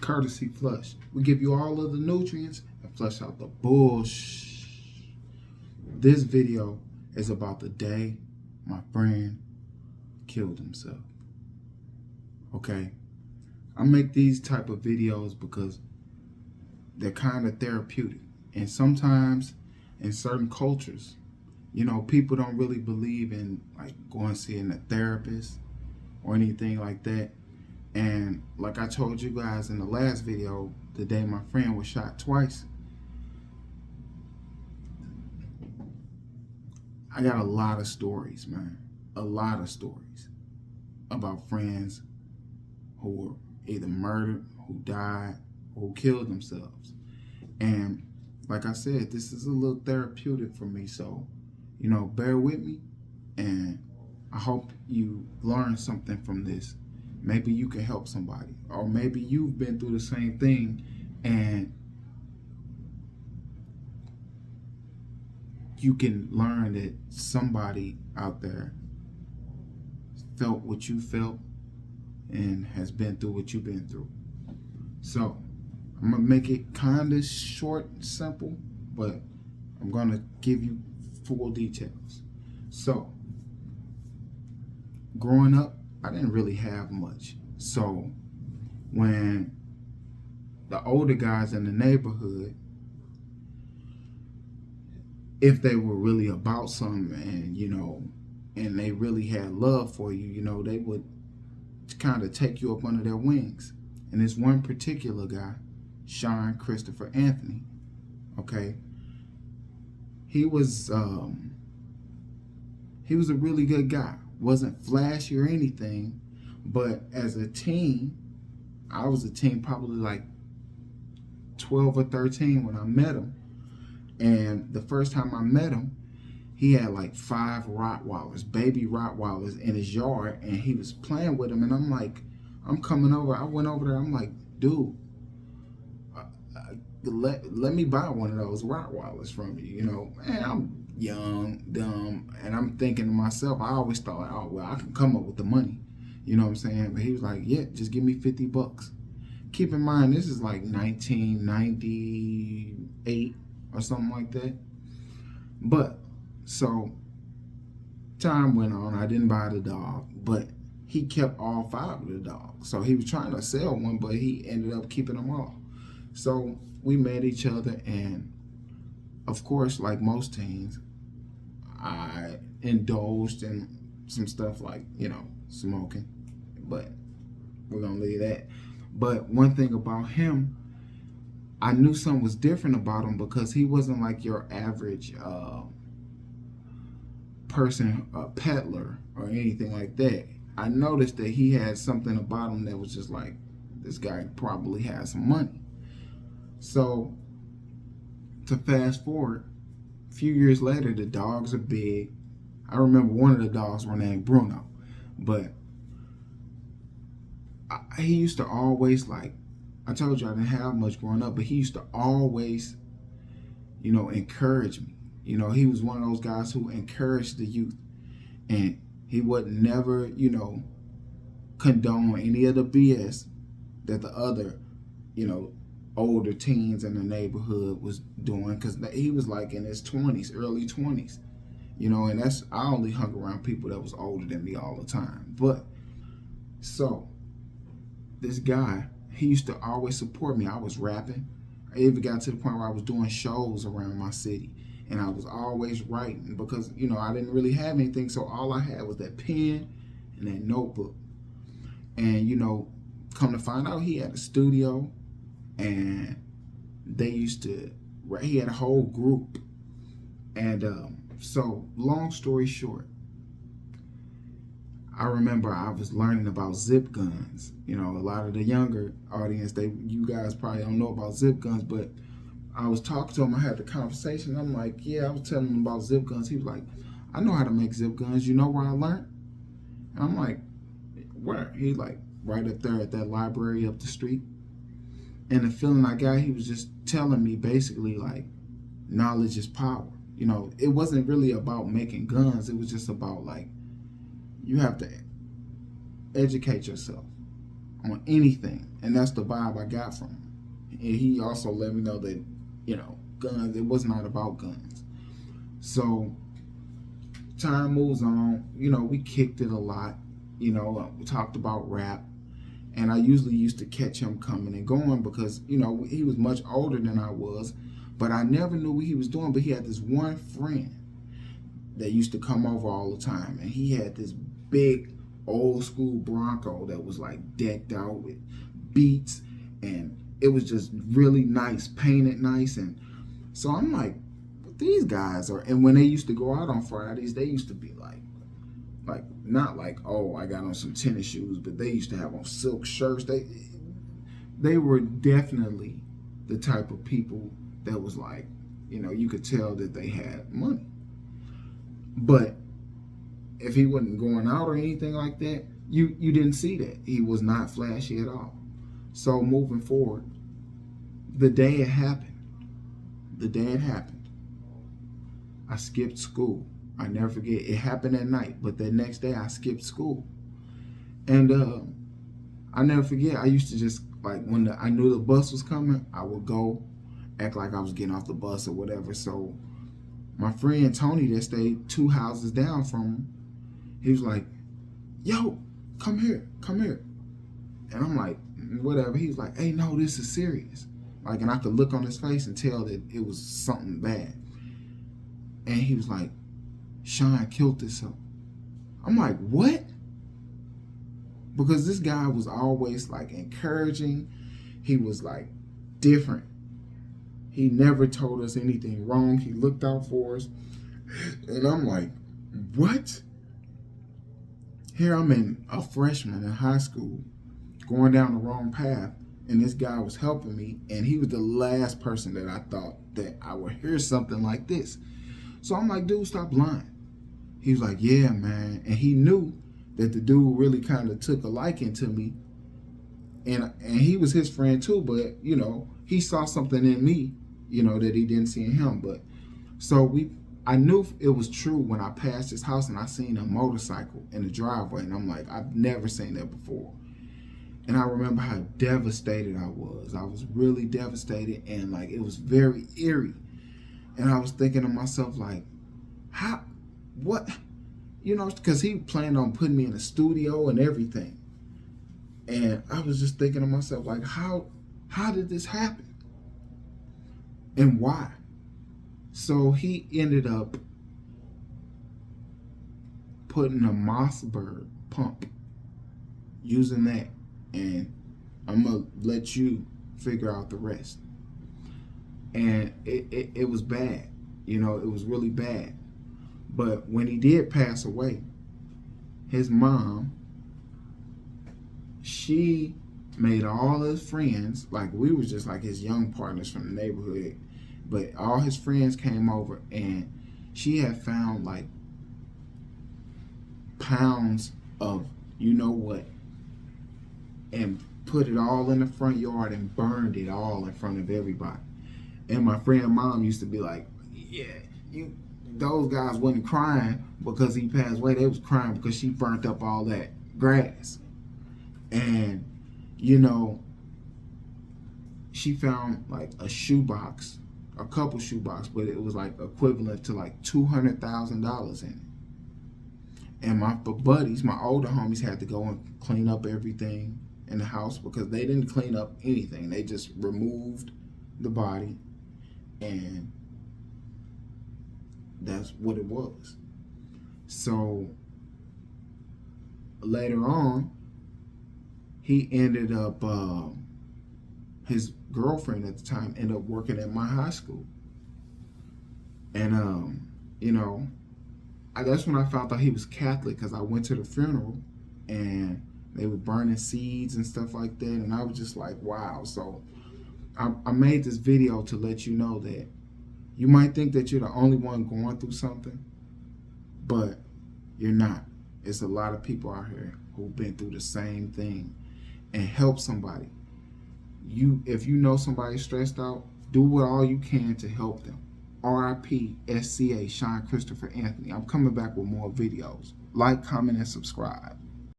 Courtesy Flush. We give you all of the nutrients and flush out the bullshit. This video is about the day my friend killed himself. Okay? I make these type of videos because they're kind of therapeutic. And sometimes in certain cultures, you know, people don't really believe in like going seeing a therapist or anything like that. And like I told you guys in the last video, the day my friend was shot twice, I got a lot of stories, man. A lot of stories about friends who were either murdered, who died, or who killed themselves. And like I said, this is a little therapeutic for me. So, you know, bear with me. And I hope you learn something from this. Maybe you can help somebody. Or maybe you've been through the same thing and you can learn that somebody out there felt what you felt and has been through what you've been through. So I'm gonna make it kind of short and simple, but I'm gonna give you full details. So growing up, I didn't really have much. So when the older guys in the neighborhood, if they were really about something and, you know, and they really had love for you, you know, they would kind of take you up under their wings. And this one particular guy, Sean Christopher Anthony, okay, he was a really good guy. Wasn't flashy or anything, but as a teen, I was a teen, probably like 12 or 13 when I met him. And the first time I met him, he had like 5 Rottweilers, baby Rottweilers in his yard, and he was playing with them. And I'm like, I'm coming over. I went over there. I'm like, dude, let me buy one of those Rottweilers from you. You know, man, I'm young, dumb, and I'm thinking to myself, I always thought, oh, well, I can come up with the money. You know what I'm saying? But he was like, yeah, just give me $50. Keep in mind, this is like 1998 or something like that. But, so, time went on. I didn't buy the dog, but he kept all 5 of the dogs. So he was trying to sell one, but he ended up keeping them all. So we met each other, and of course, like most teens, I indulged in some stuff like, you know, smoking, but we're gonna leave that. But one thing about him, I knew something was different about him because he wasn't like your average person, peddler or anything like that. I noticed that he had something about him that was just like, this guy probably has some money. So to fast forward, a few years later, the dogs are big. I remember one of the dogs were named Bruno, but he used to always, like, I told you I didn't have much growing up, but he used to always, you know, encourage me. You know, he was one of those guys who encouraged the youth, and he would never, you know, condone any of the BS that the other, you know, older teens in the neighborhood was doing, because he was like in his 20s, early 20s, you know, and I only hung around people that was older than me all the time. But so this guy, he used to always support me. I was rapping. I even got to the point where I was doing shows around my city, and I was always writing because, you know, I didn't really have anything, so all I had was that pen and that notebook. And, you know, come to find out, he had a studio, and they used to, he had a whole group. And so long story short, I remember I was learning about zip guns. You know, a lot of the younger audience, you guys probably don't know about zip guns, but I was talking to him, I had the conversation, I'm like, yeah, I was telling him about zip guns. He was like, I know how to make zip guns. You know where I learned? And I'm like, where? He like, right up there at that library up the street. And the feeling I got, he was just telling me basically like, knowledge is power. You know, it wasn't really about making guns. It was just about like, you have to educate yourself on anything. And that's the vibe I got from him. And he also let me know that, guns, it was not about guns. So time moves on. We kicked it a lot. We talked about rap. And I usually used to catch him coming and going because, he was much older than I was. But I never knew what he was doing. But he had this one friend that used to come over all the time. And he had this big old school Bronco that was like decked out with beats. And it was just really nice, painted nice. And so I'm like, these guys are, and when they used to go out on Fridays, they used to be like not like, oh, I got on some tennis shoes, but they used to have on silk shirts. They were definitely the type of people that was like, you could tell that they had money. But if he wasn't going out or anything like that, you didn't see that. He was not flashy at all. So moving forward, the day it happened, I skipped school. I never forget. It happened at night, but the next day I skipped school. And I never forget, I used to just, like, when I knew the bus was coming, I would go, act like I was getting off the bus or whatever. So my friend Tony that stayed 2 houses down from him, he was like, yo, come here. And I'm like, whatever. He was like, hey, no, this is serious. Like, and I could look on his face and tell that it was something bad. And he was like, Sean killed himself. I'm like, what? Because this guy was always like encouraging. He was like different. He never told us anything wrong. He looked out for us. And I'm like, what? Here I'm a freshman in high school, going down the wrong path. And this guy was helping me. And he was the last person that I thought that I would hear something like this. So I'm like, dude, stop lying. He was like, yeah, man. And he knew that the dude really kind of took a liking to me. And he was his friend too, but, he saw something in me, that he didn't see in him. But so I knew it was true when I passed his house and I seen a motorcycle in the driveway. And I'm like, I've never seen that before. And I remember how devastated I was. I was really devastated, and like, it was very eerie. And I was thinking to myself, like, what? Because he planned on putting me in a studio and everything. And I was just thinking to myself, like, how did this happen? And why? So he ended up putting a Mossberg pump, using that. And I'm going to let you figure out the rest. And it was bad. It was really bad. But when he did pass away, his mom, she made all his friends, like, we was just like his young partners from the neighborhood, but all his friends came over, and she had found like pounds of what, and put it all in the front yard and burned it all in front of everybody. And my friend mom used to be like, yeah, those guys wasn't crying because he passed away. They was crying because she burnt up all that grass. And, she found like a shoebox, a couple shoebox, but it was like equivalent to like $200,000 in it. And my buddies, my older homies, had to go and clean up everything in the house because they didn't clean up anything. They just removed the body, and that's what it was. So later on, he ended up, his girlfriend at the time ended up working at my high school. And, that's when I found out he was Catholic, because I went to the funeral and they were burning seeds and stuff like that. And I was just like, wow. So I made this video to let you know that you might think that you're the only one going through something, but you're not. It's a lot of people out here who've been through the same thing, and help somebody. If you know somebody's stressed out, do what all you can to help them. RIP SCA Sean Christopher Anthony. I'm coming back with more videos. Like, comment, and subscribe.